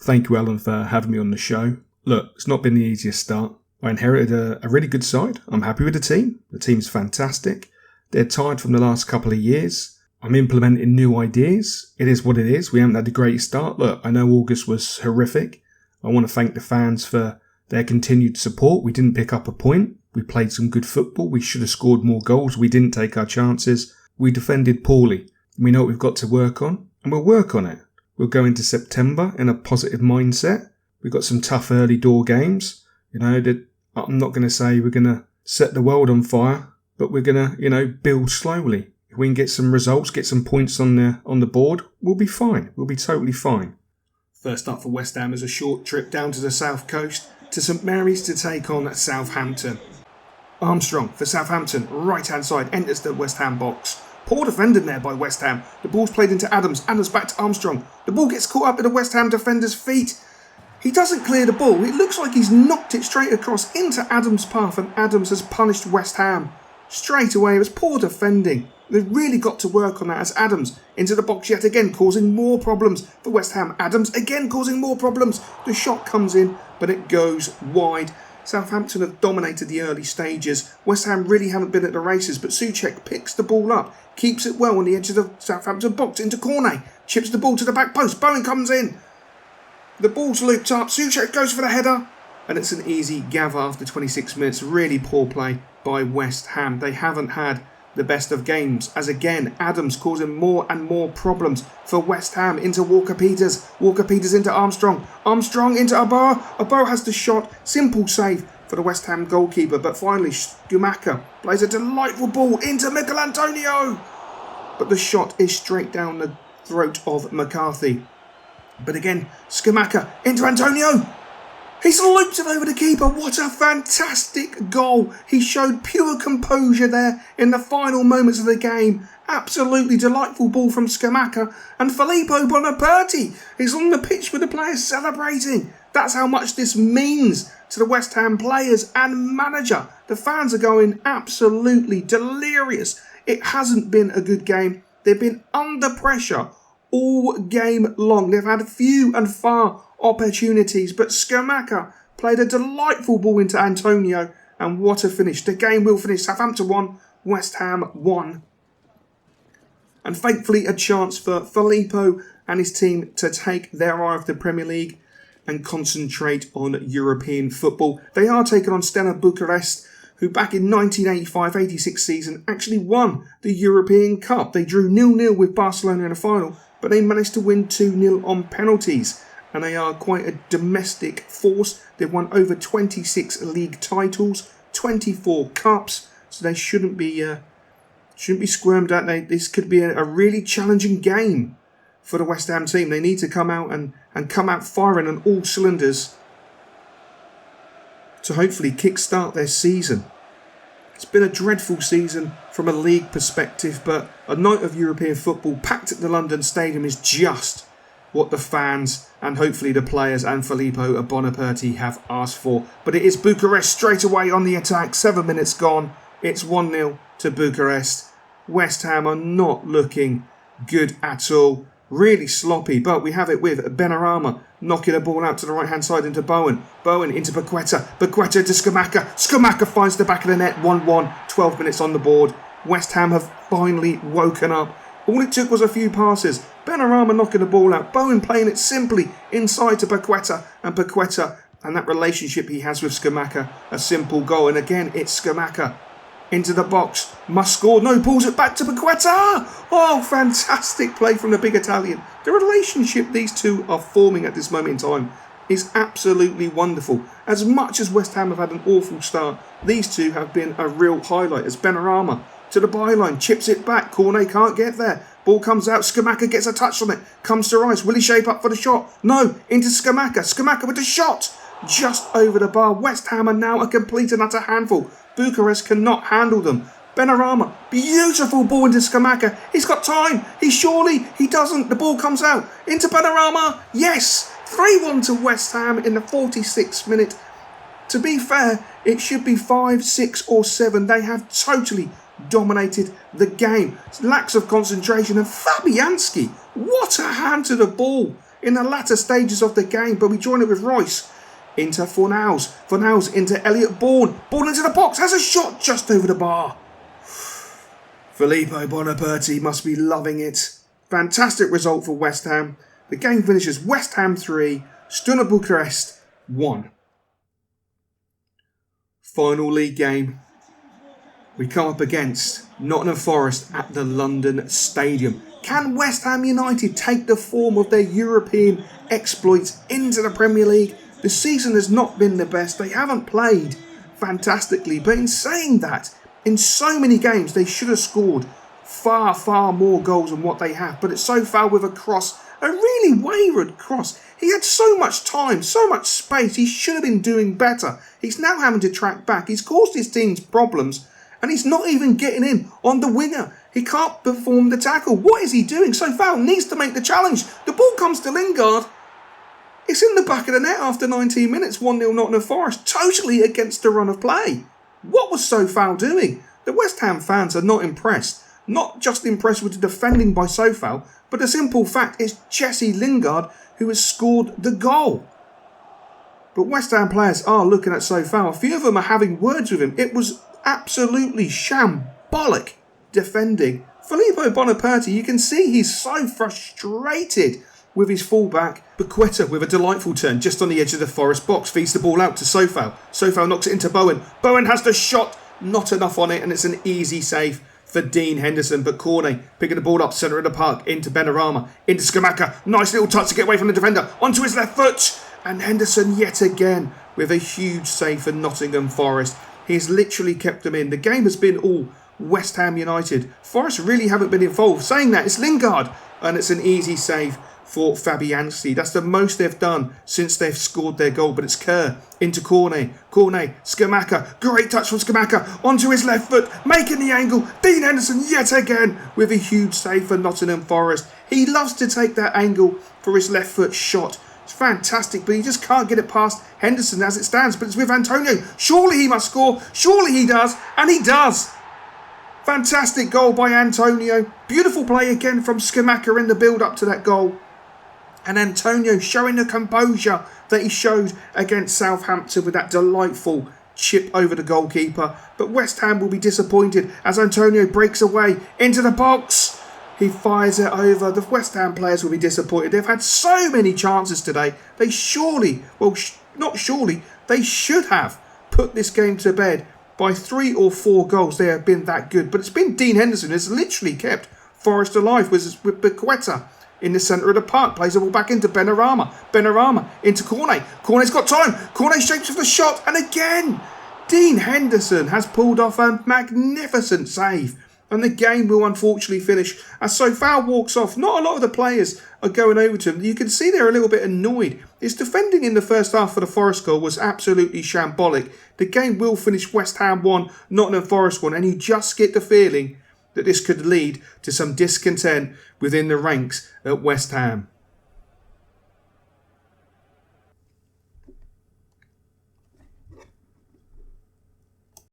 Thank you, Alan, for having me on the show. Look, it's not been the easiest start. I inherited a really good side. I'm happy with the team. The team's fantastic. They're tired from the last couple of years. I'm implementing new ideas. It is what it is. We haven't had a great start. Look, I know August was horrific. I want to thank the fans for their continued support. We didn't pick up a point. We played some good football. We should have scored more goals. We didn't take our chances. We defended poorly. We know what we've got to work on, and we'll work on it. We'll go into September in a positive mindset. We've got some tough early door games. That I'm not going to say we're going to set the world on fire, but we're going to, build slowly. If we can get some results, get some points on the board, we'll be fine. We'll be totally fine. First up for West Ham is a short trip down to the south coast to St Mary's to take on Southampton. Armstrong for Southampton, right-hand side, enters the West Ham box. Poor defending there by West Ham. The ball's played into Adams. Adams back to Armstrong. The ball gets caught up in the West Ham defender's feet. He doesn't clear the ball. It looks like he's knocked it straight across into Adams' path, and Adams has punished West Ham. Straight away, it was poor defending. They've really got to work on that as Adams into the box yet again, causing more problems for West Ham. Adams again causing more problems. The shot comes in, but it goes wide. Southampton have dominated the early stages. West Ham really haven't been at the races, but Souček picks the ball up, keeps it well on the edge of the Southampton box into Kare, chips the ball to the back post. Bowen comes in. The ball's looped up. Souček goes for the header, and it's an easy gather after 26 minutes. Really poor play by West Ham. They haven't had the best of games, as again Adams causing more and more problems for West Ham. Into Walker-Peters. Walker-Peters into Armstrong. Armstrong into Abba. Abba has the shot. Simple save for the West Ham goalkeeper, but finally Schumacher plays a delightful ball into Michael Antonio, but the shot is straight down the throat of McCarthy. But again, Schumacher into Antonio. He's looped it over the keeper. What a fantastic goal. He showed pure composure there in the final moments of the game. Absolutely delightful ball from Schumacher. And Filippo Bonaperti is on the pitch with the players celebrating. That's how much this means to the West Ham players and manager. The fans are going absolutely delirious. It hasn't been a good game. They've been under pressure all game long. They've had few and far opportunities, but Schumacher played a delightful ball into Antonio, and what a finish. The game will finish Southampton 1, West Ham 1. And thankfully a chance for Filippo and his team to take their eye off the Premier League and concentrate on European football. They are taking on Steaua Bucharest, who back in 1985-86 season actually won the European Cup. They drew 0-0 with Barcelona in the final, but they managed to win 2-0 on penalties. And they are quite a domestic force. They've won over 26 league titles, 24 cups, so they shouldn't be squirmed at. This could be a really challenging game for the West Ham team. They need to come out and come out firing on all cylinders to hopefully kickstart their season. It's been a dreadful season from a league perspective, but a night of European football packed at the London Stadium is just what the fans and hopefully the players and Filippo Bonaperti have asked for. But it is Bucharest straight away on the attack. 7 minutes gone. It's 1-0 to Bucharest. West Ham are not looking good at all. Really sloppy, but we have it with Benrahma knocking a ball out to the right-hand side into Bowen. Bowen into Paqueta. Paqueta to Schumacher. Schumacher finds the back of the net. 1-1. 12 minutes on the board. West Ham have finally woken up. All it took was a few passes. Benrahma knocking the ball out. Bowen playing it simply inside to Paqueta. And Paqueta and that relationship he has with Schumacher. A simple goal. And again, it's Schumacher into the box. Must score. No, pulls it back to Paqueta. Oh, fantastic play from the big Italian. The relationship these two are forming at this moment in time is absolutely wonderful. As much as West Ham have had an awful start, these two have been a real highlight. As Benrahma to the byline, chips it back. Kare can't get there. Ball comes out. Schumacher gets a touch on it. Comes to Rice. Will he shape up for the shot? No. Into Schumacher. Schumacher with the shot. Just over the bar. West Ham are now a complete and utter handful. Bucharest cannot handle them. Benrahma. Beautiful ball into Schumacher. He's got time. He doesn't. The ball comes out. Into Benrahma. Yes. 3-1 to West Ham in the 46th minute. To be fair, it should be 5, 6 or 7. They have totally dominated the game. Lacks of concentration. And Fabianski, what a hand to the ball. in the latter stages of the game, but we join it with Royce. Into Fornals. Fornals into Elliot Bourne. Bourne into the box. Has a shot just over the bar. Filippo Bonaperti must be loving it. Fantastic result for West Ham. The game finishes West Ham 3, Steaua Bucharest 1. Final league game. We come up against Nottingham Forest at the London Stadium. Can West Ham United take the form of their European exploits into the Premier League? The season has not been the best. They haven't played fantastically. But in saying that, in so many games, they should have scored far, far more goals than what they have. But it's so far with a cross, a really wayward cross. He had so much time, so much space. He should have been doing better. He's now having to track back. He's caused his team's problems. And he's not even getting in on the winger. He can't perform the tackle. What is he doing? So foul needs to make the challenge. The ball comes to Lingard. It's in the back of the net after 19 minutes. 1-0 Nottingham Forest. Totally against the run of play. What was so foul doing? The West Ham fans are not impressed. Not just impressed with the defending by Sofal, but the simple fact is Jesse Lingard who has scored the goal. But West Ham players are looking at Sofal. A few of them are having words with him. It was absolutely shambolic defending. Filippo Bonaperti, you can see he's so frustrated with his fullback. Bequeta with a delightful turn just on the edge of the Forest box, feeds the ball out to Sofal. Sofal knocks it into Bowen. Bowen has the shot, not enough on it, and it's an easy save for Dean Henderson. But Kare picking the ball up centre of the park into Benrahma, into Scamacca. Nice little touch to get away from the defender, onto his left foot, and Henderson yet again with a huge save for Nottingham Forest. He's literally kept them in. The game has been all West Ham United. Forest really haven't been involved. Saying that, it's Lingard, and it's an easy save for Fabianski. That's the most they've done since they've scored their goal. But it's Kerr into Kare, Scamacca. Great touch from Scamacca onto his left foot, making the angle. Dean Henderson yet again with a huge save for Nottingham Forest. He loves to take that angle for his left foot shot. It's fantastic, but he just can't get it past Henderson as it stands. But it's with Antonio. Surely he must score. Surely he does. And he does. Fantastic goal by Antonio. Beautiful play again from Scamacca in the build-up to that goal. And Antonio showing the composure that he showed against Southampton with that delightful chip over the goalkeeper. But West Ham will be disappointed as Antonio breaks away into the box. He fires it over. The West Ham players will be disappointed. They've had so many chances today. They surely, well, not surely, they should have put this game to bed by 3 or 4 goals. They have been that good. But it's been Dean Henderson who has literally kept Forest alive with Bequeta in the centre of the park. Plays the ball back into Benrahma. Benrahma into Kare. Kare's got time. Kare shapes with the shot. And again, Dean Henderson has pulled off a magnificent save. And the game will unfortunately finish as Sofal walks off. Not a lot of the players are going over to him. You can see they're a little bit annoyed. His defending in the first half for the Forest goal was absolutely shambolic. The game will finish West Ham 1, Nottingham Forest 1. And you just get the feeling that this could lead to some discontent within the ranks at West Ham.